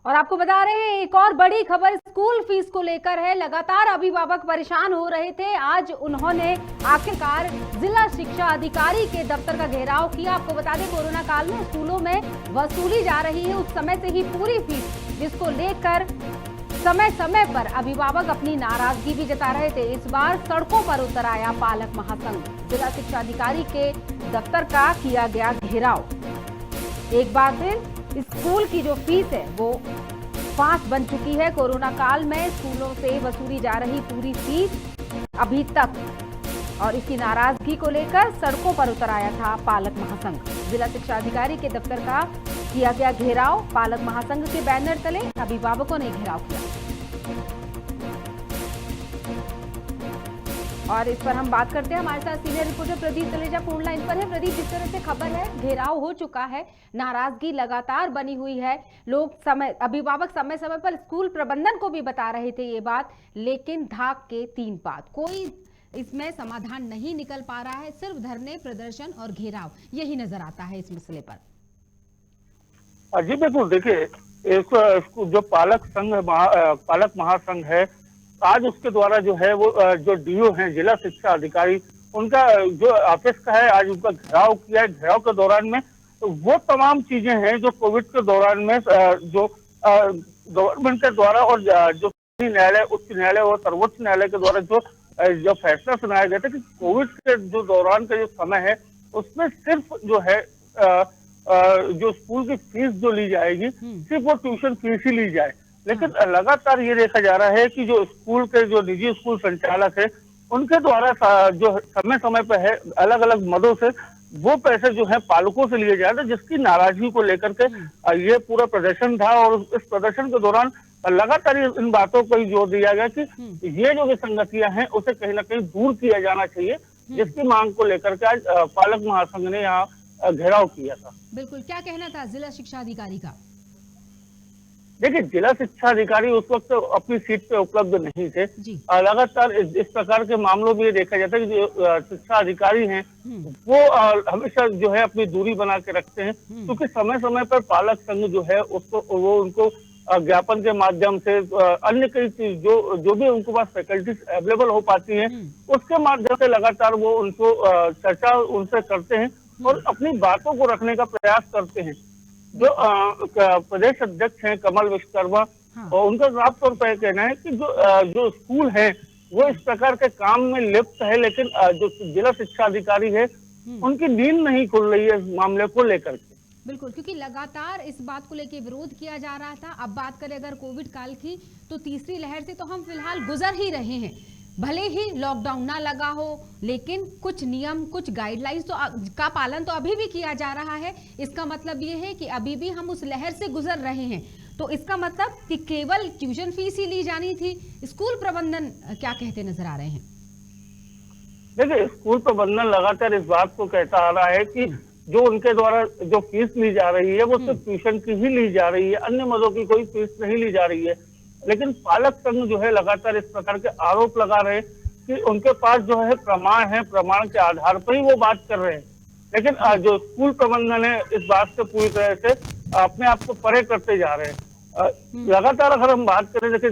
और आपको बता रहे हैं एक और बड़ी खबर स्कूल फीस को लेकर है। लगातार अभिभावक परेशान हो रहे थे। आज उन्होंने आखिरकार जिला शिक्षा अधिकारी के दफ्तर का घेराव किया। आपको बता दें कोरोना काल में स्कूलों में वसूली जा रही है उस समय से ही पूरी फीस, जिसको लेकर समय समय पर अभिभावक अपनी नाराजगी भी जता रहे थे। इस बार सड़कों पर उतर आया पालक महासंघ। जिला शिक्षा अधिकारी के दफ्तर का किया गया घेराव। एक बार फिर स्कूल की जो फीस है वो फांस बन चुकी है। कोरोना काल में स्कूलों से वसूली जा रही पूरी फीस अभी तक, और इसकी नाराजगी को लेकर सड़कों पर उतर आया था पालक महासंघ। जिला शिक्षा अधिकारी के दफ्तर का किया गया घेराव। पालक महासंघ के बैनर तले अभिभावकों ने घेराव किया। और इस पर हम बात करते हैं। हमारे साथ senior reporter Pradeep Taleja phone line पर है। प्रदीप, जिस तरह से खबर है घेराव हो चुका है, नाराजगी लगातार बनी हुई है, लोग अभिभावक समय समय पर स्कूल प्रबंधन को भी बता रहे थे ये बात, लेकिन धाक के तीन पात, कोई इसमें समाधान नहीं निकल पा रहा है। सिर्फ धरने, प्रदर्शन और घेराव यही नजर आता है इस मसले पर। जी बिल्कुल, देखिए जो पालक महासंघ है, आज उसके द्वारा जो है वो जो डीओ हैं, जिला शिक्षा अधिकारी, उनका जो ऑफिस का है, आज उनका घेराव किया है। घेराव के दौरान में तो वो तमाम चीजें हैं जो कोविड के दौरान में जो गवर्नमेंट के द्वारा और जो न्यायालय, उच्च न्यायालय और सर्वोच्च न्यायालय के द्वारा जो फैसला सुनाया गया था कि कोविड के जो दौरान का जो समय है उसमें सिर्फ जो है जो स्कूल की फीस जो ली जाएगी सिर्फ वो ट्यूशन फीस ही ली जाए। लेकिन लगातार ये देखा जा रहा है कि जो स्कूल के जो निजी स्कूल संचालक है उनके द्वारा जो समय समय पर है अलग अलग मदों से वो पैसे जो है पालकों से लिए जा रहे थे, जिसकी नाराजगी को लेकर के ये पूरा प्रदर्शन था। और इस प्रदर्शन के दौरान लगातार इन बातों पर जोर दिया गया कि ये जो विसंगतियां हैं उसे कहीं ना कहीं दूर किया जाना चाहिए, जिसकी मांग को लेकर के आज पालक महासंघ ने यहाँ घेराव किया था। बिल्कुल, क्या कहना था जिला शिक्षा अधिकारी का? देखिए, जिला शिक्षा अधिकारी उस वक्त अपनी सीट पे उपलब्ध नहीं थे। लगातार इस प्रकार के मामलों में ये देखा जाता है कि जो शिक्षा अधिकारी हैं वो हमेशा जो है अपनी दूरी बना के रखते हैं, क्योंकि समय समय पर पालक संघ जो है उनको ज्ञापन के माध्यम से अन्य कई चीज जो भी उनके पास फैकल्टीज अवेलेबल हो पाती हैं उसके माध्यम से लगातार वो उनको चर्चा उनसे करते हैं और अपनी बातों को रखने का प्रयास करते हैं। जो प्रदेश अध्यक्ष हैं कमल विश्वकर्मा, और उनका साफ तौर पर कहना है कि जो स्कूल है वो इस प्रकार के काम में लिप्त है, लेकिन जो जिला शिक्षा अधिकारी है उनकी नींद नहीं खुल रही है इस मामले को लेकर के। बिल्कुल, क्योंकि लगातार इस बात को लेकर विरोध किया जा रहा था। अब बात करें अगर कोविड काल की, तो तीसरी लहर से तो हम फिलहाल गुजर ही रहे हैं। भले ही लॉकडाउन ना लगा हो, लेकिन कुछ नियम, कुछ गाइडलाइंस का पालन तो अभी भी किया जा रहा है। इसका मतलब ये है कि अभी भी हम उस लहर से गुजर रहे हैं। तो इसका मतलब कि केवल ट्यूशन फीस ही ली जानी थी। स्कूल प्रबंधन क्या कहते नजर आ रहे हैं? देखिए, स्कूल प्रबंधन लगातार इस बात को कहता आ रहा है कि जो उनके द्वारा जो फीस ली जा रही है वो सिर्फ ट्यूशन की ही ली जा रही है, अन्य मदों की कोई फीस नहीं ली जा रही है। लेकिन पालक संघ जो है लगातार इस प्रकार के आरोप लगा रहे कि उनके पास जो है प्रमाण है, प्रमाण के आधार पर ही वो बात कर रहे हैं। लेकिन जो स्कूल प्रबंधन है इस बात से पूरी तरह से अपने आप को परे करते जा रहे हैं। लगातार अगर हम बात करें, देखिए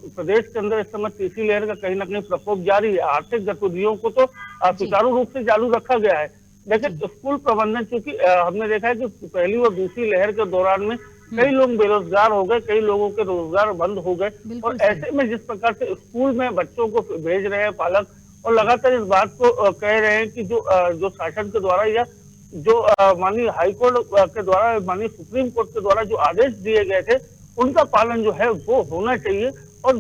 प्रदेश के अंदर इस समय तीसरी लहर का कहीं ना कहीं प्रकोप जारी है। आर्थिक गतिविधियों को तो सुचारू रूप से चालू रखा गया है, लेकिन स्कूल प्रबंधन, चूंकि हमने देखा है कि पहली और दूसरी लहर के दौरान में कई लोग बेरोजगार हो गए, कई लोगों के रोजगार बंद हो गए, और ऐसे में जिस प्रकार से स्कूल में बच्चों को भेज रहे हैं पालक, और लगातार इस बात को कह रहे हैं कि जो शासन के द्वारा या जो माननीय हाईकोर्ट के द्वारा, माननीय सुप्रीम कोर्ट के द्वारा जो आदेश दिए गए थे उनका पालन जो है वो होना चाहिए, और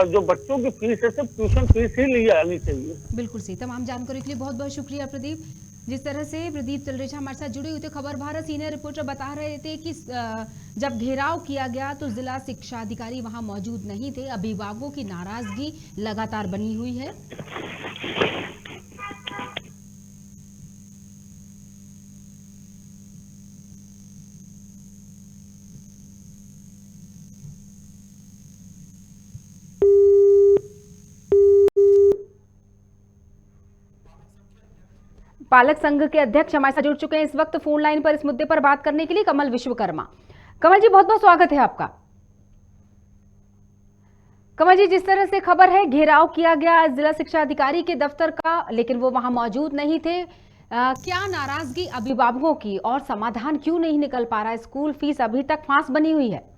जो बच्चों की फीस है सिर्फ ट्यूशन फीस ही ली जानी चाहिए। बिल्कुल सही। तमाम जानकारी के लिए बहुत बहुत शुक्रिया प्रदीप। जिस तरह से प्रदीप तलरेजा हमारे साथ जुड़े हुए थे, खबर भारत सीनियर रिपोर्टर बता रहे थे कि जब घेराव किया गया तो जिला शिक्षा अधिकारी वहां मौजूद नहीं थे। अभिभावकों की नाराजगी लगातार बनी हुई है। पालक संघ के अध्यक्ष हमारे साथ जुड़ चुके हैं इस वक्त फोन लाइन पर इस मुद्दे पर बात करने के लिए, कमल विश्वकर्मा। कमल जी, बहुत बहुत स्वागत है आपका। कमल जी, जिस तरह से खबर है घेराव किया गया जिला शिक्षा अधिकारी के दफ्तर का, लेकिन वो वहां मौजूद नहीं थे। क्या नाराजगी अभिभावकों की और समाधान क्यों नहीं निकल पा रहा है? स्कूल फीस अभी तक फांस बनी हुई है।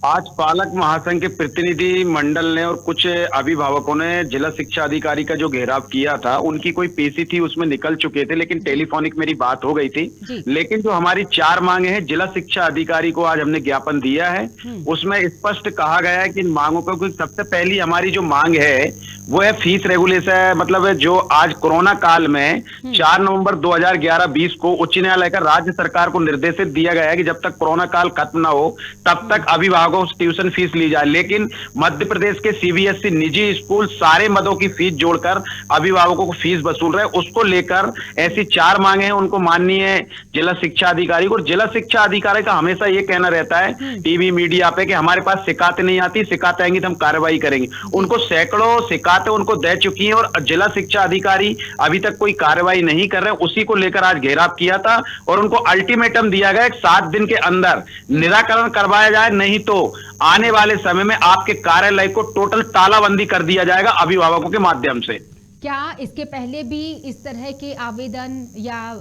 आज पालक महासंघ के प्रतिनिधि मंडल ने और कुछ अभिभावकों ने जिला शिक्षा अधिकारी का जो घेराव किया था, उनकी कोई पीसी थी उसमें निकल चुके थे, लेकिन टेलीफोनिक मेरी बात हो गई थी। लेकिन जो हमारी 4 मांगे हैं, जिला शिक्षा अधिकारी को आज हमने ज्ञापन दिया है। उसमें स्पष्ट कहा गया है कि इन मांगों को, सबसे पहली हमारी जो मांग है वो है फीस रेगुलेशन। मतलब जो आज कोरोना काल में 4 नवंबर 2011-20 को उच्च न्यायालय का राज्य सरकार को निर्देशित दिया गया है कि जब तक कोरोना काल खत्म ना हो तब तक अभिभावकों से ट्यूशन फीस ली जाए। लेकिन मध्य प्रदेश के सीबीएसई निजी स्कूल सारे मदों की फीस जोड़कर अभिभावकों को फीस वसूल रहे। उसको लेकर ऐसी 4 मांगे हैं, उनको माननीय जिला शिक्षा अधिकारी को। जिला शिक्षा अधिकारी का हमेशा ये कहना रहता है टीवी मीडिया पे कि हमारे पास शिकायतें नहीं आती, शिकायत आएंगी तो हम कार्रवाई करेंगे। उनको सैकड़ों शिकायतें उनको दे चुकी हैं और जिला शिक्षा अधिकारी अभी तक कोई कार्रवाई नहीं कर रहे। उसी को लेकर आज घेराव किया था और उनको अल्टीमेटम दिया गया 7 दिन के अंदर निराकरण करवाया जाए, नहीं तो आने वाले समय में आपके कार्यालय को टोटल तालाबंदी कर दिया जाएगा अभिभावकों के माध्यम से। क्या इसके पहले भी इस तरह के आवेदन या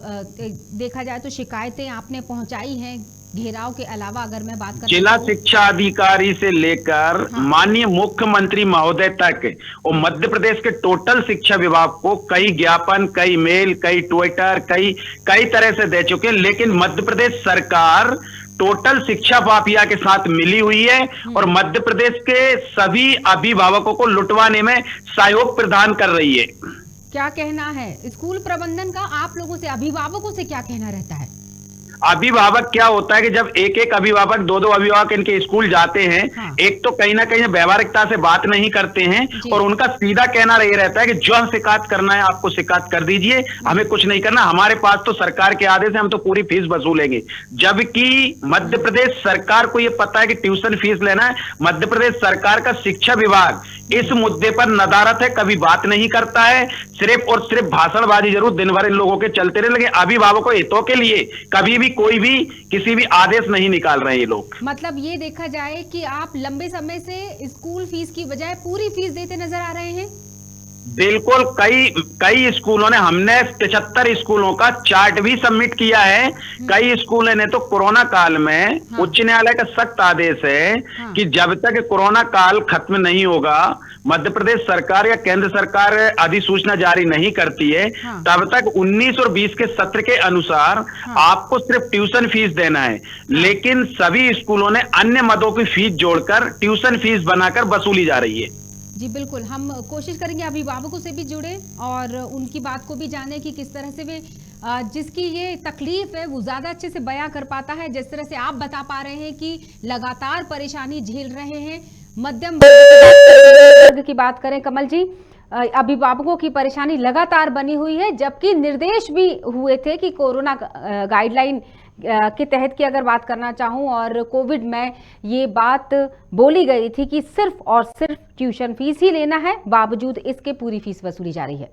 देखा जाए तो शिकायतें आपने पहुंचाई हैं घेराव के अलावा? अगर मैं बात करूं जिला शिक्षा अधिकारी से लेकर माननीय मुख्यमंत्री महोदय तक और मध्य प्रदेश के टोटल शिक्षा विभाग को कई ज्ञापन, कई मेल, कई ट्विटर, कई तरह से दे चुके हैं। लेकिन मध्य प्रदेश सरकार टोटल शिक्षा माफिया के साथ मिली हुई है और मध्य प्रदेश के सभी अभिभावकों को लुटवाने में सहयोग प्रदान कर रही है। क्या कहना है स्कूल प्रबंधन का? आप लोगों से, अभिभावकों से क्या कहना रहता है? अभिभावक क्या होता है कि जब एक अभिभावक, 2 अभिभावक इनके स्कूल जाते हैं, एक तो कहीं ना कहीं व्यवहारिकता से बात नहीं करते हैं और उनका सीधा कहना ये रहता है कि जो हम शिकायत करना है आपको शिकायत कर दीजिए, हमें कुछ नहीं करना, हमारे पास तो सरकार के आदेश है, हम तो पूरी फीस वसूलेंगे। जबकि मध्य प्रदेश सरकार को यह पता है कि ट्यूशन फीस लेना है। मध्य प्रदेश सरकार का शिक्षा विभाग इस मुद्दे पर नदारत है, कभी बात नहीं करता है, सिर्फ और सिर्फ भाषणबाजी जरूर दिन भर इन लोगों के चलते रहे, लेकिन अभिभावकों हितों के लिए कभी भी कोई भी किसी भी आदेश नहीं निकाल रहे ये लोग। मतलब ये देखा जाए कि आप लंबे समय से स्कूल फीस की बजाय पूरी फीस देते नजर आ रहे हैं। बिल्कुल, कई स्कूलों ने, हमने 75 स्कूलों का चार्ट भी सबमिट किया है। कई स्कूलों ने तो कोरोना काल में उच्च न्यायालय का सख्त आदेश है कि जब तक कोरोना काल खत्म नहीं होगा, मध्य प्रदेश सरकार या केंद्र सरकार अधिसूचना जारी नहीं करती है, तब तक 19 और 20 के सत्र के अनुसार आपको सिर्फ ट्यूशन फीस देना है। लेकिन सभी स्कूलों ने अन्य मदों की फीस जोड़कर ट्यूशन फीस बनाकर वसूली जा रही है। जी बिल्कुल, हम कोशिश करेंगे अभिभावकों से भी जुड़े और उनकी बात को भी जाने कि किस तरह से वे जिसकी ये तकलीफ है वो ज्यादा अच्छे से बयां कर पाता है। जिस तरह से आप बता पा रहे हैं कि लगातार परेशानी झेल रहे हैं। मध्यम वर्ग की बात करें कमल जी, अभिभावकों की परेशानी लगातार बनी हुई है, जबकि निर्देश भी हुए थे कि कोरोना गाइडलाइन के तहत की अगर बात करना चाहूं और कोविड में ये बात बोली गई थी कि सिर्फ और सिर्फ ट्यूशन फीस ही लेना है, बावजूद इसके पूरी फीस वसूली जा रही है।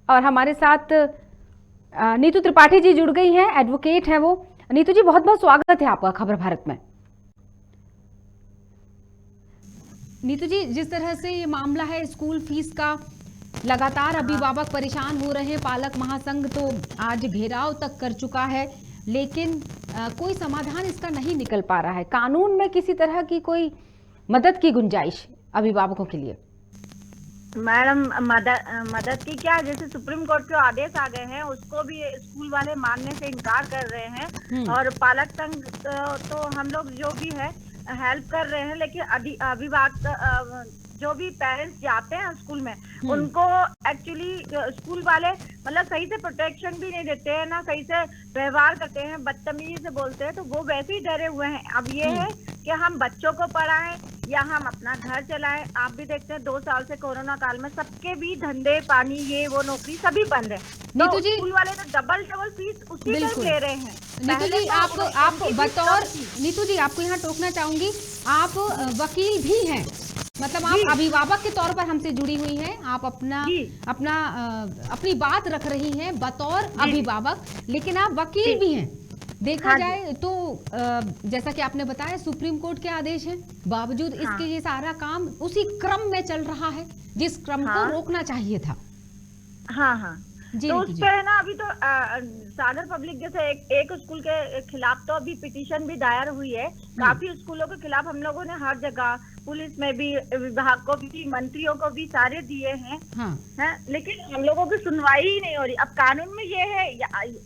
और हमारे साथ नीतू त्रिपाठी जी जुड़ गई हैं, एडवोकेट हैं वो। नीतू जी, बहुत बहुत स्वागत है आपका खबर भारत में। नीतू जी, जिस तरह से ये मामला है स्कूल फीस का, लगातार अभिभावक परेशान हो रहे हैं, पालक महासंघ तो आज घेराव तक कर चुका है, लेकिन कोई समाधान इसका नहीं निकल पा रहा है। कानून में किसी तरह की कोई मदद की गुंजाइश अभिभावकों के लिए? मैडम, मदद की क्या, जैसे सुप्रीम कोर्ट के आदेश आ गए हैं उसको भी स्कूल वाले मानने से इनकार कर रहे हैं और पालक संघ तो हम लोग जो भी है हेल्प कर रहे हैं, लेकिन अभिभावक जो भी पेरेंट्स जाते हैं स्कूल में उनको एक्चुअली स्कूल वाले मतलब सही से प्रोटेक्शन भी नहीं देते हैं, ना सही से व्यवहार करते हैं, बदतमीजी से बोलते हैं, तो वो वैसे ही डरे हुए हैं। अब ये है कि हम बच्चों को पढ़ाएं या हम अपना घर चलाएं। आप भी देखते हैं 2 साल से कोरोना काल में सबके भी धंधे पानी ये वो नौकरी सभी बंद है, तो स्कूल वाले तो डबल फीस उसी में ले रहे हैं। नीतू जी, आप बतौर, नीतू जी आपको यहाँ टोकना चाहूंगी, आप वकील भी हैं, मतलब आप अभिभावक के तौर पर हमसे जुड़ी हुई हैं, आप अपनी बात रख रही हैं बतौर अभिभावक, लेकिन आप वकील भी हैं। देखा हाँ जाए तो जैसा कि आपने बताया सुप्रीम कोर्ट के आदेश हैं, बावजूद इसके ये सारा काम उसी क्रम में चल रहा है जिस क्रम को रोकना चाहिए था। हाँ हाँ। जी तो उस नीतू जी। पे है ना, अभी तो सागर पब्लिक जैसे एक स्कूल के खिलाफ तो अभी पिटीशन भी दायर हुई है। काफी स्कूलों के खिलाफ हम लोगों ने हर जगह, पुलिस में भी, विभाग को भी, मंत्रियों को भी सारे दिए हैं। हाँ। है, लेकिन हम लोगों की सुनवाई ही नहीं हो रही। अब कानून में ये है,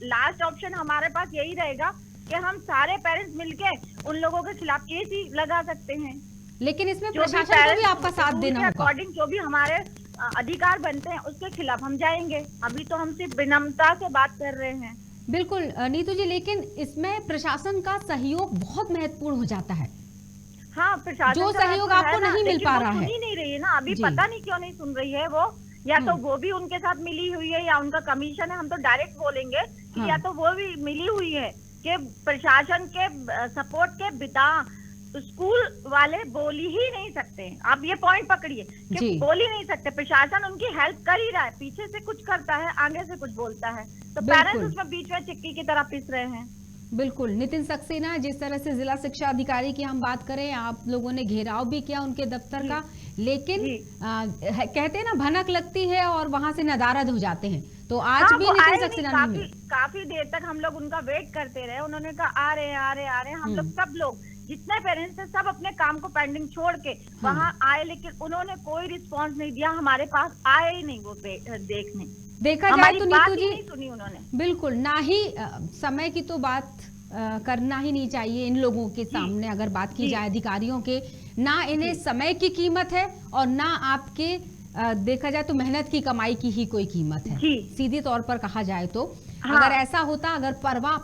लास्ट ऑप्शन हमारे पास यही रहेगा कि हम सारे पेरेंट्स मिलके उन लोगों के खिलाफ केस ही लगा सकते हैं। लेकिन इसमें प्रशासन को भी आपका साथ देना होगा। अकॉर्डिंग जो भी हमारे अधिकार बनते हैं उसके खिलाफ हम जाएंगे। अभी तो हम सिर्फ विनम्रता से बात कर रहे हैं। बिल्कुल नीतू जी, लेकिन इसमें प्रशासन का सहयोग बहुत महत्वपूर्ण हो जाता है। हाँ, प्रशासन जो सहयोग आपको नहीं मिल पा रहा है, सुन ही नहीं रही है ना अभी। पता नहीं क्यों नहीं सुन रही है वो, या तो वो भी उनके साथ मिली हुई है या उनका कमीशन है। हम तो डायरेक्ट बोलेंगे कि या तो वो भी मिली हुई है कि प्रशासन के सपोर्ट के बिना स्कूल वाले बोल ही नहीं सकते। आप ये पॉइंट पकड़िए कि बोल ही नहीं सकते। प्रशासन उनकी हेल्प कर ही रहा है, पीछे से कुछ करता है, आगे से कुछ बोलता है, तो पेरेंट्स उसमें बीच में चिक्की की तरह पिस रहे हैं। बिल्कुल नितिन सक्सेना, जिस तरह से जिला शिक्षा अधिकारी की हम बात करें, आप लोगों ने घेराव भी किया उनके दफ्तर का, लेकिन कहते हैं ना भनक लगती है और वहां से नदारद हो जाते हैं। तो आज भी नितिन सक्सेना नहीं, काफी देर तक हम लोग उनका वेट करते रहे। उन्होंने कहा आ रहे हैं, आ रहे हैं, आ रहे हैं। हम लोग सब लोग जितने पेरेंट्स थे सब अपने काम को पेंडिंग छोड़ के वहाँ आए, लेकिन उन्होंने कोई रिस्पांस नहीं दिया। हमारे पास आए ही नहीं वो देखने। देखा जाए तो नीतू जी नहीं सुनी उन्होंने। बिल्कुल ना ही समय की तो बात करना ही नहीं चाहिए इन लोगों के सामने। अगर बात की जाए अधिकारियों के, ना इन्हें समय की कीमत है और ना आपके देखा जाए तो मेहनत की कमाई की ही कोई कीमत है, सीधी तौर पर कहा जाए तो। अगर ऐसा होता, अगर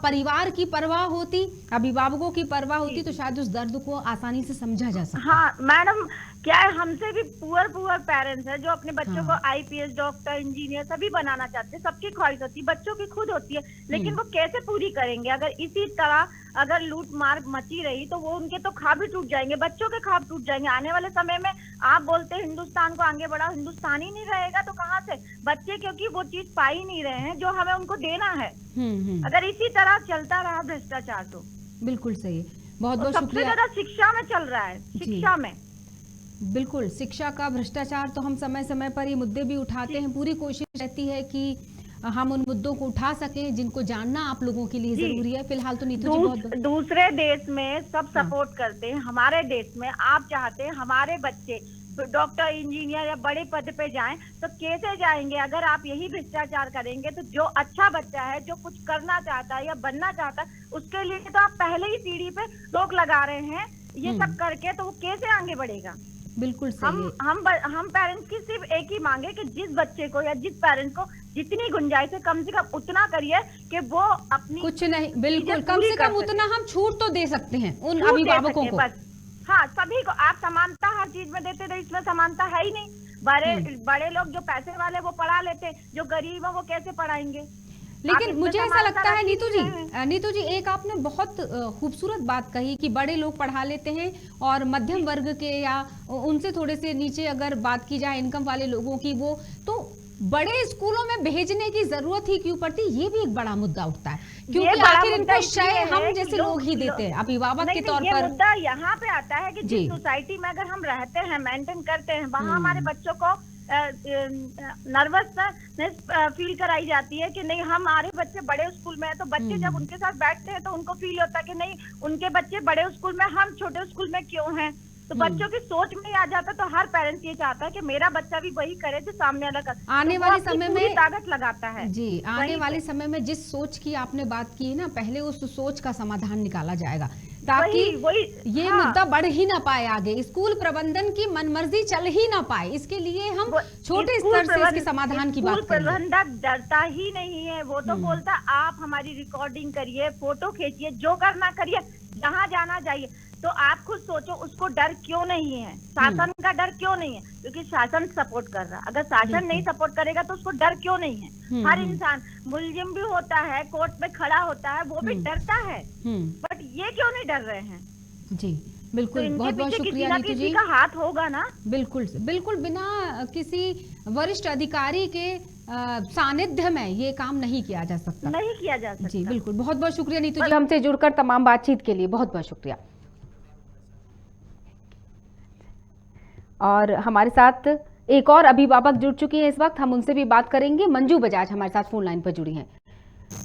परिवार की परवाह होती, अभिभावकों की परवाह होती, तो शायद उस दर्द को आसानी से समझा जा सकता। हाँ मैडम, क्या है, हमसे भी पुअर पेरेंट्स है जो अपने बच्चों को आईपीएस, डॉक्टर, इंजीनियर सभी बनाना चाहते हैं। सबकी ख्वाहिश होती है, बच्चों की खुद होती है, लेकिन वो कैसे पूरी करेंगे? अगर इसी तरह अगर लूट मार मची रही तो वो उनके तो ख्वाब भी टूट जाएंगे, बच्चों के ख्वाब टूट जाएंगे। आने वाले समय में आप बोलते हैं हिंदुस्तान को आगे बढ़ाओ, हिंदुस्तान ही नहीं रहेगा तो कहाँ से बच्चे, क्योंकि वो चीज पा ही नहीं रहे हैं जो हमें उनको देना है। अगर इसी तरह चलता रहा भ्रष्टाचार तो बिल्कुल सही। बहुत बहुत सबसे ज्यादा शिक्षा में चल रहा है, शिक्षा में। बिल्कुल, शिक्षा का भ्रष्टाचार तो हम समय समय पर ये मुद्दे भी उठाते हैं। पूरी कोशिश रहती है कि हम उन मुद्दों को उठा सकें जिनको जानना आप लोगों के लिए जरूरी है। फिलहाल तो नीतू जी बहुत दूसरे देश में सब सपोर्ट करते हैं, हमारे देश में आप चाहते हैं हमारे बच्चे डॉक्टर, इंजीनियर या बड़े पद पे जाएं, तो कैसे जाएंगे? अगर आप यही भ्रष्टाचार करेंगे तो जो अच्छा बच्चा है, जो कुछ करना चाहता है या बनना चाहता है, उसके लिए तो आप पहले ही सीढ़ी पे रोक लगा रहे हैं। ये सब करके तो वो कैसे आगे बढ़ेगा? बिल्कुल सही। हम पेरेंट्स की सिर्फ एक ही मांगे कि जिस बच्चे को या जिस पेरेंट्स को जितनी गुंजाइश है कम से कम उतना करिए कि वो अपनी कुछ नहीं, बिल्कुल कम से कम उतना हम छूट तो दे सकते हैं उन अभिभावकों को। हाँ, सभी को आप समानता हर चीज में देते थे, इसमें समानता है ही नहीं। बड़े लोग जो पैसे वाले वो पढ़ा लेते, जो गरीब है वो कैसे पढ़ाएंगे? लेकिन मुझे ऐसा लगता है नीतू जी एक आपने बहुत खूबसूरत बात कही कि बड़े लोग पढ़ा लेते हैं और मध्यम वर्ग के या उनसे थोड़े से नीचे अगर बात की जाए इनकम वाले लोगों की, वो तो बड़े स्कूलों में भेजने की जरूरत ही क्यों पड़ती? ये भी एक बड़ा मुद्दा उठता है, क्योंकि आखिर इनको शय हम जैसे लोग ही देते हैं अभिभावक के तौर पर। मुद्दा यहाँ पे आता है कि जिस सोसाइटी में अगर हम रहते हैं, मेंटेन करते हैं, वहाँ हमारे बच्चों को नर्वसनेस फील कराई जाती है कि नहीं हमारे बच्चे बड़े स्कूल में है। तो बच्चे जब उनके साथ बैठते हैं तो उनको फील होता है कि नहीं उनके बच्चे बड़े स्कूल में, हम छोटे स्कूल में क्यों हैं? तो बच्चों की सोच में आ जाता है। तो हर पेरेंट्स ये चाहता है कि मेरा बच्चा भी वही करे जो सामने वाला कर। आने वाले समय में ताकत लगाता है जी, आने वाले समय में जिस सोच की आपने बात की है ना, पहले उस सोच का समाधान निकाला जाएगा ताकि ये मुद्दा बढ़ ही ना पाए आगे, स्कूल प्रबंधन की मनमर्जी चल ही ना पाए। इसके लिए हम छोटे स्तर से इसके समाधान की बात करें। प्रबंधक डरता ही नहीं है, वो तो बोलता आप हमारी रिकॉर्डिंग करिए, फोटो खींचिए, जो करना करिए, जहाँ जाना जाइए। तो आप खुद सोचो उसको डर क्यों नहीं है? शासन का डर क्यों नहीं है? क्योंकि शासन सपोर्ट कर रहा है। अगर शासन नहीं सपोर्ट करेगा तो उसको डर क्यों नहीं है? हर इंसान मुलजिम भी होता है, कोर्ट में खड़ा होता है, वो भी डरता है, बट ये क्यों नहीं डर रहे हैं? जी बिल्कुल, तो बहुत बहुत शुक्रिया नीतू जी। का हाथ होगा ना। बिल्कुल बिल्कुल, बिना किसी वरिष्ठ अधिकारी के सानिध्य में ये काम नहीं किया जा सकता। नहीं किया जा सकता। जी बिल्कुल, बहुत बहुत शुक्रिया नीतू जी, हमसे जुड़कर तमाम बातचीत के लिए बहुत बहुत शुक्रिया। और हमारे साथ एक और अभिभावक जुड़ चुकी हैं इस वक्त, हम उनसे भी बात करेंगे। मंजू बजाज हमारे साथ फोन लाइन पर जुड़ी हैं।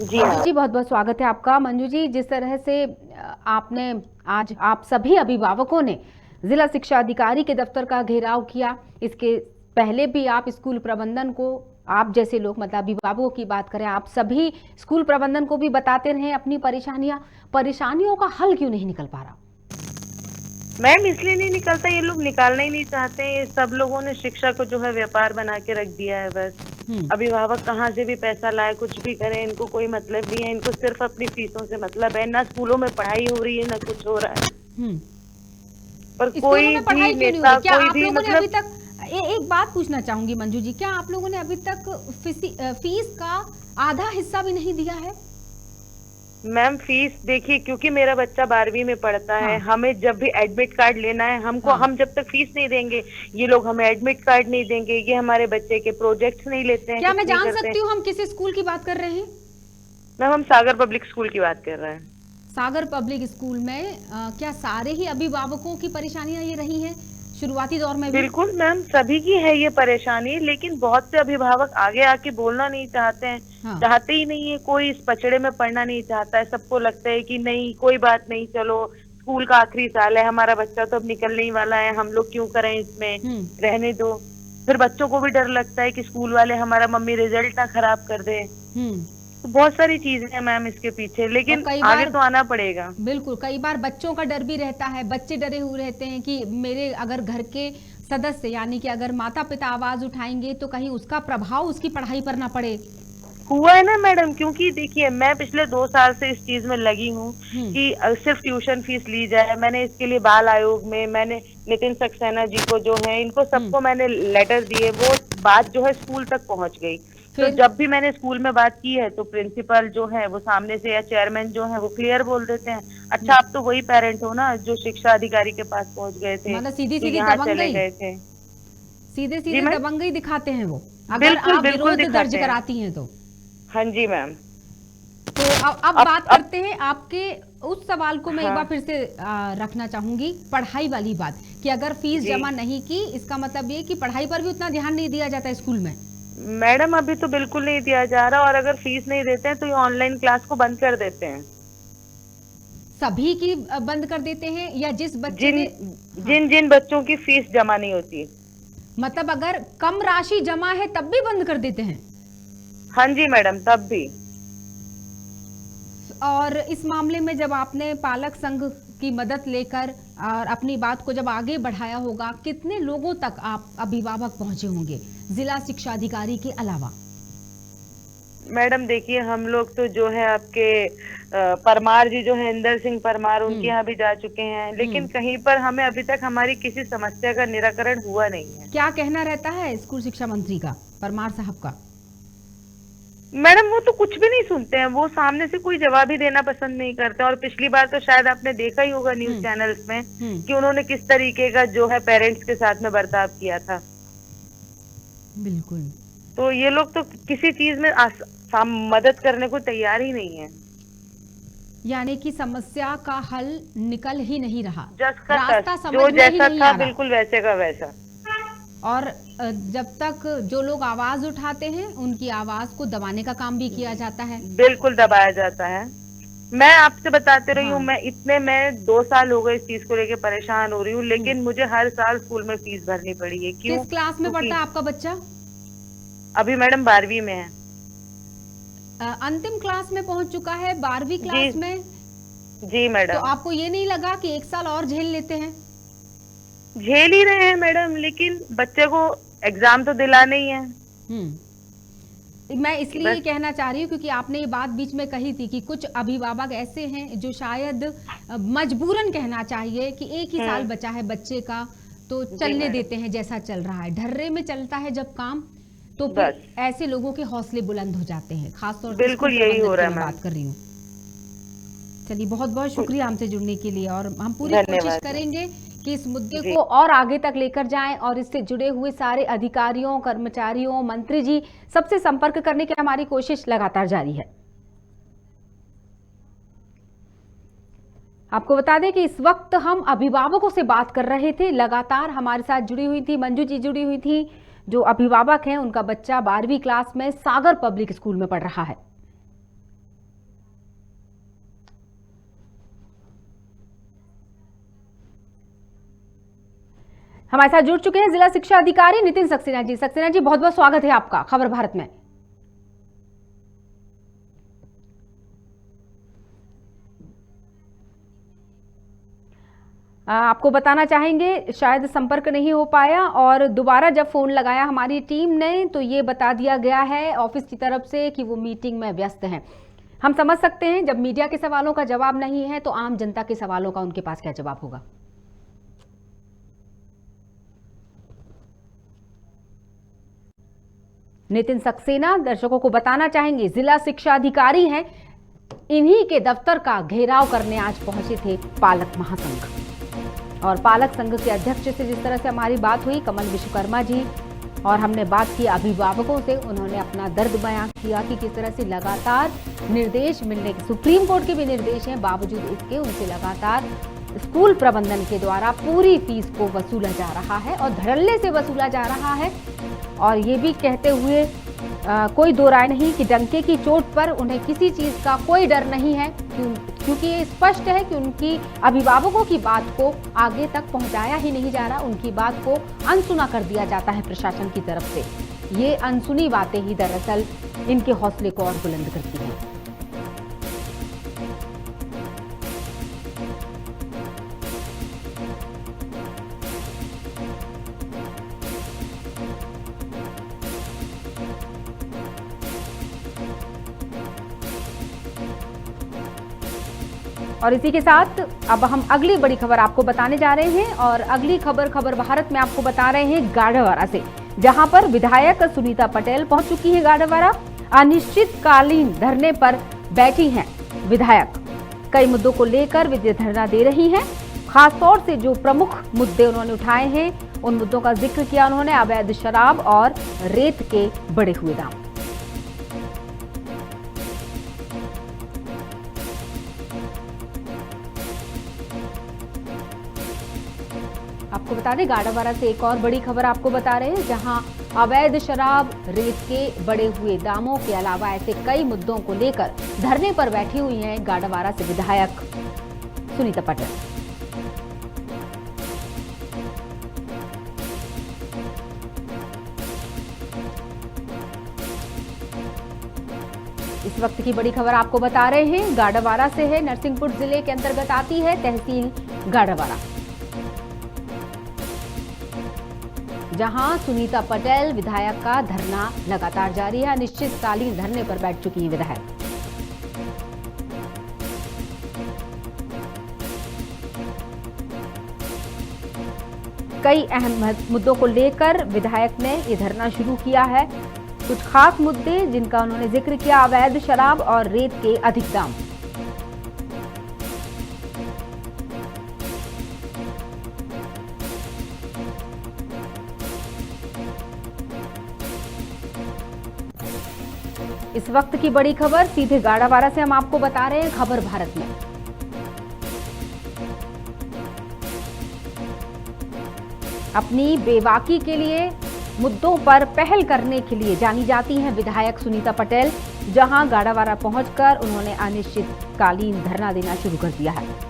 जी हाँ जी, बहुत बहुत स्वागत है आपका। मंजू जी, जिस तरह से आपने आज आप सभी अभिभावकों ने जिला शिक्षा अधिकारी के दफ्तर का घेराव किया, इसके पहले भी आप स्कूल प्रबंधन को, आप जैसे लोग मतलब अभिभावकों की बात करें, आप सभी स्कूल प्रबंधन को भी बताते रहे अपनी परेशानियों का हल क्यों नहीं निकल पा रहा? मैम, इसलिए नहीं निकलता, ये लोग निकालना ही नहीं चाहते। ये सब लोगों ने शिक्षा को जो है व्यापार बना के रख दिया है बस। अभिभावक कहाँ से भी पैसा लाए, कुछ भी करें, इनको कोई मतलब नहीं है। इनको सिर्फ अपनी फीसों से मतलब है। ना स्कूलों में पढ़ाई हो रही है, ना कुछ हो रहा है। पर कोई भी नेता, कोई भी मतलब अभी तक एक बात पूछना चाहूंगी मंजू जी, क्या आप लोगों ने अभी तक फीस का आधा हिस्सा भी नहीं दिया है? मैम, फीस देखिए, क्योंकि मेरा बच्चा 12वीं में पढ़ता है, हमें जब भी एडमिट कार्ड लेना है हमको, हम जब तक फीस नहीं देंगे ये लोग हमें एडमिट कार्ड नहीं देंगे, ये हमारे बच्चे के प्रोजेक्ट्स नहीं लेते हैं। क्या मैं जान सकती हूँ हम किस स्कूल की बात कर रहे हैं? मैम, हम सागर पब्लिक स्कूल की बात कर रहे हैं। सागर पब्लिक स्कूल में क्या सारे ही अभिभावकों की परेशानियां ये रही हैं शुरुआती दौर में भी? बिल्कुल मैम, सभी की है ये परेशानी, लेकिन बहुत से अभिभावक आगे आके बोलना नहीं चाहते हैं। चाहते ही नहीं है, कोई इस पचड़े में पढ़ना नहीं चाहता है। सबको लगता है कि नहीं, कोई बात नहीं, चलो स्कूल का आखिरी साल है, हमारा बच्चा तो अब निकलने ही वाला है, हम लोग क्यों करें इसमें, रहने दो। फिर बच्चों को भी डर लगता है कि स्कूल वाले हमारा मम्मी रिजल्ट ना खराब कर दे। तो बहुत सारी चीजें हैं मैम इसके पीछे, लेकिन आगे तो आना पड़ेगा। बिल्कुल, कई बार बच्चों का डर भी रहता है, बच्चे डरे हुए रहते हैं कि मेरे अगर घर के सदस्य यानी कि अगर माता पिता आवाज उठाएंगे तो कहीं उसका प्रभाव उसकी पढ़ाई पर ना पड़े। हुआ है ना मैडम, क्योंकि देखिए मैं पिछले 2 साल से इस चीज में लगी हूँ कि सिर्फ ट्यूशन फीस ली जाए। मैंने इसके लिए बाल आयोग में, मैंने नितिन सक्सेना जी को जो है, इनको सबको मैंने लेटर दिए। वो बात जो है स्कूल तक पहुंच गई। तो जब भी मैंने स्कूल में बात की है तो प्रिंसिपल जो है वो सामने से, या चेयरमैन जो है वो क्लियर बोल देते हैं, अच्छा आप तो वही पेरेंट हो ना जो शिक्षा अधिकारी के पास पहुंच गए थे, मतलब सीधी चले गए थे। सीधे दबंगई दिखाते हैं वो, अगर बिल्कुल, आप विरोध दर्ज कराती हैं तो। हाँ जी मैम। तो अब बात करते हैं आपके उस सवाल को मैं एक बार फिर से रखना चाहूंगी, पढ़ाई वाली बात, कि अगर फीस जमा नहीं की इसका मतलब ये कि पढ़ाई पर भी उतना ध्यान नहीं दिया जाता स्कूल में? मैडम, अभी तो बिल्कुल नहीं दिया जा रहा, और अगर फीस नहीं देते हैं तो ये ऑनलाइन क्लास को बंद कर देते हैं। सभी की बंद कर देते हैं या जिस बच्चे जिन बच्चों की फीस जमा नहीं होती? मतलब अगर कम राशि जमा है तब भी बंद कर देते हैं? हाँ जी मैडम, तब भी। और इस मामले में जब आपने पालक संघ की मदद लेकर और अपनी बात को जब आगे बढ़ाया होगा, कितने लोगों तक आप अभिभावक पहुंचे होंगे जिला शिक्षा अधिकारी के अलावा? मैडम देखिए, हम लोग तो जो है आपके परमार जी जो है, इंदर सिंह परमार, उनके यहाँ भी जा चुके हैं, लेकिन कहीं पर हमें अभी तक हमारी किसी समस्या का निराकरण हुआ नहीं है। क्या कहना रहता है स्कूल शिक्षा मंत्री का, परमार साहब का? मैडम, वो तो कुछ भी नहीं सुनते हैं, वो सामने से कोई जवाब ही देना पसंद नहीं करते। और पिछली बार तो शायद आपने देखा ही होगा न्यूज चैनल्स में कि उन्होंने किस तरीके का जो है पेरेंट्स के साथ में बर्ताव किया था। बिल्कुल। तो ये लोग तो किसी चीज में मदद करने को तैयार ही नहीं है। यानी कि समस्या का हल निकल ही नहीं रहा, रास्ता जो जैसा था बिल्कुल वैसे का वैसा। और जब तक जो लोग आवाज उठाते हैं उनकी आवाज को दबाने का काम भी किया जाता है। बिल्कुल दबाया जाता है। मैं आपसे बताते रही हूँ, मैं 2 साल हो गए इस चीज को लेके परेशान हो रही हूँ, लेकिन मुझे हर साल स्कूल में फीस भरनी पड़ी है। क्यों? किस क्लास में पढ़ता है आपका बच्चा? अभी मैडम 12वीं में है। अंतिम क्लास में पहुंच चुका है, 12वीं क्लास में? जी मैडम। तो आपको ये नहीं लगा कि 1 साल और झेल लेते हैं? झेल ही रहे हैं मैडम, लेकिन बच्चे को एग्जाम तो दिलाना ही है। मैं इसलिए कहना चाह रही हूँ क्योंकि आपने ये बात बीच में कही थी कि कुछ अभिभावक ऐसे हैं जो शायद मजबूरन कहना चाहिए कि 1 ही साल बचा है बच्चे का तो चलने देते हैं जैसा चल रहा है। ढर्रे में चलता है जब काम तो ऐसे लोगों के हौसले बुलंद हो जाते हैं, खासतौर से बिल्कुल यही हो रहा है। मैं बात कर रही हूँ। चलिए, बहुत बहुत शुक्रिया हमसे जुड़ने के लिए, और हम पूरी कोशिश करेंगे कि इस मुद्दे को और आगे तक लेकर जाएं और इससे जुड़े हुए सारे अधिकारियों, कर्मचारियों, मंत्री जी सबसे संपर्क करने की हमारी कोशिश लगातार जारी है। आपको बता दें कि इस वक्त हम अभिभावकों से बात कर रहे थे। लगातार हमारे साथ जुड़ी हुई थी मंजू जी, जुड़ी हुई थी, जो अभिभावक हैं, उनका बच्चा 12वीं क्लास में सागर पब्लिक स्कूल में पढ़ रहा है। हमारे साथ जुड़ चुके हैं जिला शिक्षा अधिकारी नितिन सक्सेना जी। सक्सेना जी, बहुत बहुत स्वागत है आपका खबर भारत में। आपको बताना चाहेंगे, शायद संपर्क नहीं हो पाया और दोबारा जब फोन लगाया हमारी टीम ने तो ये बता दिया गया है ऑफिस की तरफ से कि वो मीटिंग में व्यस्त हैं। हम समझ सकते हैं जब मीडिया के सवालों का जवाब नहीं है तो आम जनता के सवालों का उनके पास क्या जवाब होगा। नितिन सक्सेना दर्शकों को बताना चाहेंगे, जिला शिक्षा अधिकारी हैं, इन्हीं के दफ्तर का घेराव करने आज पहुंचे थे पालक महासंघ। और पालक संघ के अध्यक्ष से जिस तरह से हमारी बात हुई, कमल विश्वकर्मा जी, और हमने बात की अभिभावकों से, उन्होंने अपना दर्द बयां किया कि किस तरह से लगातार निर्देश मिलने के, सुप्रीम कोर्ट के भी निर्देश हैं, बावजूद इसके उनसे लगातार स्कूल प्रबंधन के द्वारा पूरी फीस को वसूला जा रहा है और धड़ल्ले से वसूला जा रहा है। और ये भी कहते हुए कोई दो राय नहीं कि डंके की चोट पर उन्हें किसी चीज का कोई डर नहीं है, क्योंकि ये स्पष्ट है कि उनकी अभिभावकों की बात को आगे तक पहुंचाया ही नहीं जा रहा, उनकी बात को अनसुना कर दिया जाता है प्रशासन की तरफ से। ये अनसुनी बातें ही दरअसल इनके हौसले को और बुलंद करती हैं। और इसी के साथ अब हम अगली बड़ी खबर आपको बताने जा रहे हैं और अगली खबर भारत में आपको बता रहे हैं गाड़ावारा से, जहां पर विधायक सुनीता पटेल पहुंच चुकी हैं गाड़ावारा। अनिश्चितकालीन धरने पर बैठी हैं विधायक, कई मुद्दों को लेकर वे धरना दे रही हैं। खासतौर से जो प्रमुख मुद्दे उन्होंने उठाए हैं उन मुद्दों का जिक्र किया उन्होंने, अवैध शराब और रेत के बढ़े हुए दाम। आपको बता दें गाड़ावारा से एक और बड़ी खबर आपको बता रहे हैं, जहां अवैध शराब, रेत के बढ़े हुए दामों के अलावा ऐसे कई मुद्दों को लेकर धरने पर बैठी हुई हैं गाड़ावारा से विधायक सुनीता पटेल। इस वक्त की बड़ी खबर आपको बता रहे हैं गाड़ावारा से है, नरसिंहपुर जिले के अंतर्गत आती है तहसील गाड़ावारा, जहां सुनीता पटेल विधायक का धरना लगातार जारी है। अनिश्चितकालीन धरने पर बैठ चुकी हैं विधायक। कई अहम मुद्दों को लेकर विधायक ने ये धरना शुरू किया है। कुछ खास मुद्दे जिनका उन्होंने जिक्र किया, अवैध शराब और रेत के अधिक दाम। इस वक्त की बड़ी खबर सीधे गाड़ावारा से हम आपको बता रहे हैं खबर भारत में। अपनी बेबाकी के लिए, मुद्दों पर पहल करने के लिए जानी जाती हैं विधायक सुनीता पटेल, जहां गाड़ावारा पहुंचकर उन्होंने अनिश्चितकालीन धरना देना शुरू कर दिया है।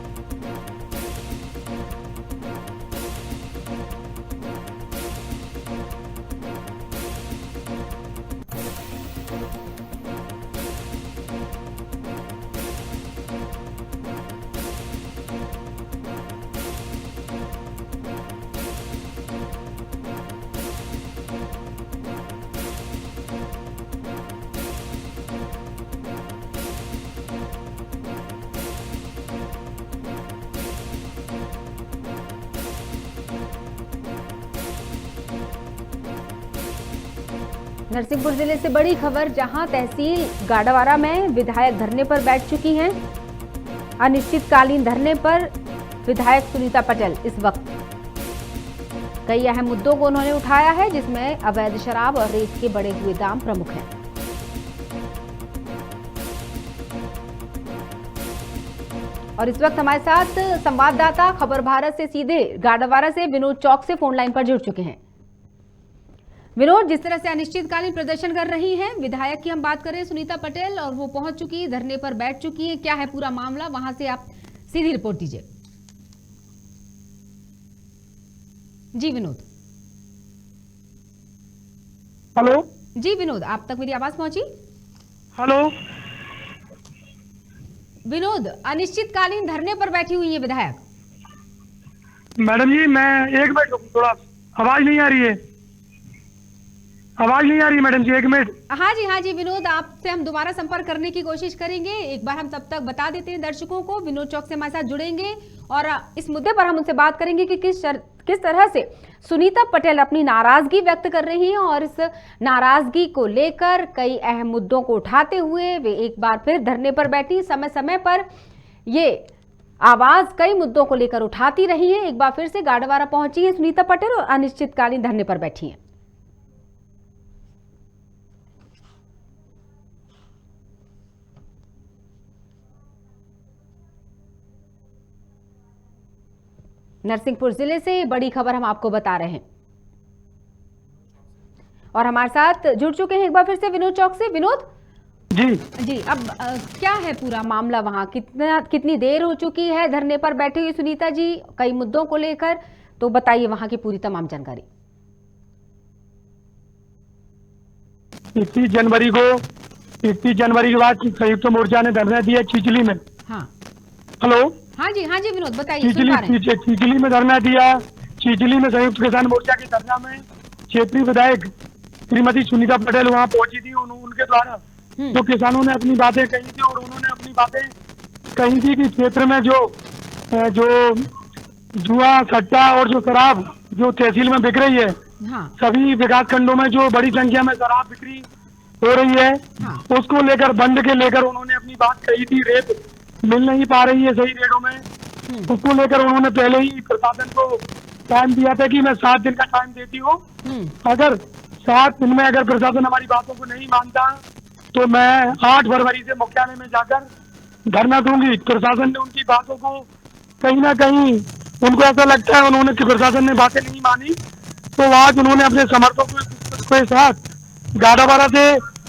नरसिंहपुर जिले से बड़ी खबर, जहां तहसील गाड़ावारा में विधायक धरने पर बैठ चुकी हैं। अनिश्चितकालीन धरने पर विधायक सुनीता पटेल इस वक्त कई अहम मुद्दों को उन्होंने उठाया है, जिसमें अवैध शराब और रेत के बढ़े हुए दाम प्रमुख हैं। और इस वक्त हमारे साथ संवाददाता खबर भारत से सीधे गाडरवारा से विनोद चौक से फोन लाइन पर जुड़ चुके हैं। विनोद, जिस तरह से अनिश्चितकालीन प्रदर्शन कर रही हैं विधायक की हम बात करें सुनीता पटेल, और वो पहुंच चुकी है, धरने पर बैठ चुकी है, क्या है पूरा मामला, वहां से आप सीधी रिपोर्ट दीजिए। जी विनोद। हेलो जी विनोद, आप तक मेरी आवाज पहुंची? हेलो विनोद, अनिश्चितकालीन धरने पर बैठी हुई है विधायक। मैडम जी, मैं एक मिनट, थोड़ा आवाज नहीं आ रही है, आवाज नहीं आ रही मैडम जी, एक मिनट। हाँ जी विनोद, आपसे हम दोबारा संपर्क करने की कोशिश करेंगे। एक बार हम तब तक बता देते हैं दर्शकों को, विनोद चौक से हमारे साथ जुड़ेंगे और इस मुद्दे पर हम उनसे बात करेंगे कि किस तरह से सुनीता पटेल अपनी नाराजगी व्यक्त कर रही हैं और इस नाराजगी को लेकर कई अहम मुद्दों को उठाते हुए वे एक बार फिर धरने पर बैठी। समय समय पर ये आवाज कई मुद्दों को लेकर उठाती रही है। एक बार फिर से गाडरवारा पहुंची है सुनीता पटेल और अनिश्चितकालीन धरने पर बैठी हैं। नरसिंहपुर जिले से बड़ी खबर हम आपको बता रहे हैं और हमारे साथ जुड़ चुके हैं एक बार फिर से विनोद चौक से। विनोद जी, अब क्या है पूरा मामला, वहां कितनी देर हो चुकी है धरने पर बैठी हुई सुनीता जी कई मुद्दों को लेकर, तो बताइए वहां की पूरी तमाम जानकारी। 31 जनवरी के बाद संयुक्त मोर्चा ने धरना दिया चिचली में। हाँ हेलो हाँ जी विनोद बताइए। चिचली में धरना दिया। चिचली में संयुक्त किसान मोर्चा के धरना में क्षेत्रीय विधायक श्रीमती सुनीता पटेल वहां पहुंची थी। उनके द्वारा जो किसानों ने अपनी बातें कही थी और उन्होंने अपनी बातें कही थी कि क्षेत्र में जो जुआ सट्टा और जो शराब जो तहसील में बिक रही है, हाँ। सभी विकास खंडों में जो बड़ी संख्या में शराब बिक्री हो रही है, हाँ। उसको लेकर बंद के लेकर उन्होंने अपनी बात कही थी। रेत मिल नहीं पा रही है सही रेटों में, उसको लेकर उन्होंने पहले ही प्रशासन को टाइम दिया था कि मैं 7 दिन का टाइम देती हूँ, अगर 7 दिन में अगर प्रशासन हमारी बातों को नहीं मानता तो मैं 8 फरवरी से मुख्यालय में जाकर धरना दूंगी। प्रशासन ने उनकी बातों को कहीं ना कहीं उनको ऐसा लगता है उन्होंने कि प्रशासन ने बातें नहीं मानी, तो आज उन्होंने अपने समर्थकों के साथ गाडरवारा से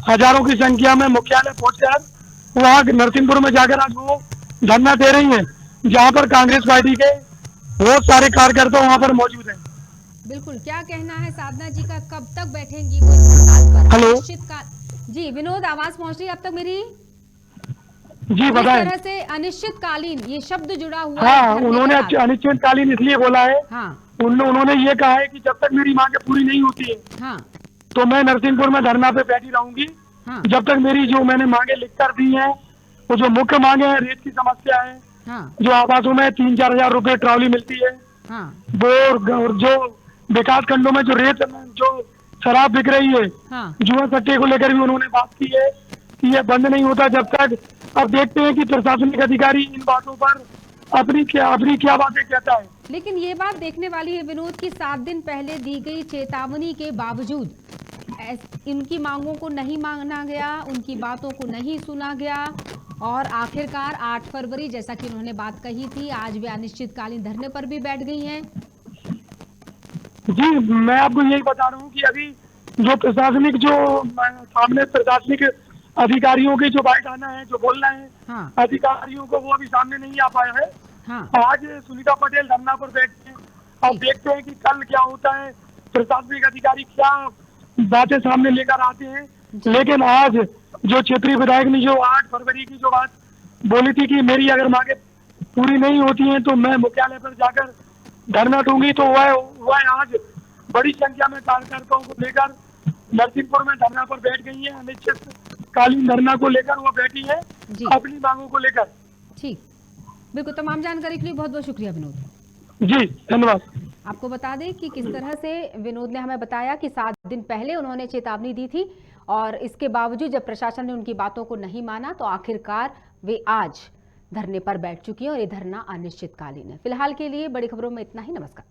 हजारों की संख्या में मुख्यालय पहुंचकर वहाँ नरसिंहपुर में जाकर आज वो धरना दे रही हैं, जहाँ पर कांग्रेस पार्टी के बहुत सारे कार्यकर्ता वहाँ पर मौजूद हैं। बिल्कुल, क्या कहना है साधना जी का, कब तक बैठेंगी वो इस हड़ताल पर? हेलो जी विनोद, आवाज पहुंच रही है अब तक मेरी? जी बताएं। इस तरह से अनिश्चितकालीन ये शब्द जुड़ा हुआ हाँ, है। उन्होंने अनिश्चितकालीन इसलिए बोला है, हाँ। उन्होंने ये कहा है कि जब तक मेरी मांगे पूरी नहीं होती है, हाँ। तो मैं नरसिंहपुर में धरना पे बैठी रहूंगी। हाँ। जब तक मेरी जो मैंने मांगे लिख कर दी है, वो जो मुख्य मांगे हैं, रेत की समस्या है, हाँ। जो आवासों में 3-4 हजार रुपए ट्रॉली मिलती है, हाँ। और जो विकास खंडों में जो रेत जो शराब बिक रही है, हाँ। जुआ सट्टे को लेकर भी उन्होंने बात की है कि ये बंद नहीं होता जब तक। अब देखते हैं कि प्रशासनिक अधिकारी इन बातों पर अपनी क्या बातें कहता है। लेकिन ये बात देखने वाली है विनोद की 7 दिन पहले दी गई चेतावनी के बावजूद इनकी मांगों को नहीं माना गया, उनकी बातों को नहीं सुना गया और आखिरकार 8 फरवरी जैसा कि उन्होंने बात कही थी, आज वे अनिश्चितकालीन धरने पर भी बैठ गई हैं। जी, मैं आपको यही बता रहा हूँ कि अभी जो प्रशासनिक सामने प्रशासनिक अधिकारियों की जो बात आना है, जो बोलना है, हाँ। अधिकारियों को वो अभी सामने नहीं आ पाया है। हाँ। आज सुनीता पटेल धरना पर बैठे हैं, अब देखते हैं कि कल क्या होता है, प्रशासनिक अधिकारी क्या बातें सामने लेकर आते हैं। लेकिन आज जो क्षेत्रीय विधायक ने जो 8 फरवरी की जो बात बोली थी कि मेरी अगर मांगे पूरी नहीं होती हैं तो मैं मुख्यालय पर जाकर धरना दूंगी, तो वह आज बड़ी संख्या में कार्यकर्ताओं को लेकर नरसिंहपुर में धरना पर बैठ गई है। अनिश्चितकालीन धरना को लेकर वो बैठी है अपनी मांगों को लेकर। ठीक, बिल्कुल, तमाम जानकारी के लिए बहुत बहुत शुक्रिया विनोद जी, धन्यवाद। आपको बता दें कि किस तरह से विनोद ने हमें बताया कि 7 दिन पहले उन्होंने चेतावनी दी थी और इसके बावजूद जब प्रशासन ने उनकी बातों को नहीं माना तो आखिरकार वे आज धरने पर बैठ चुकी हैं और ये धरना अनिश्चितकालीन है। फिलहाल के लिए बड़ी खबरों में इतना ही। नमस्कार।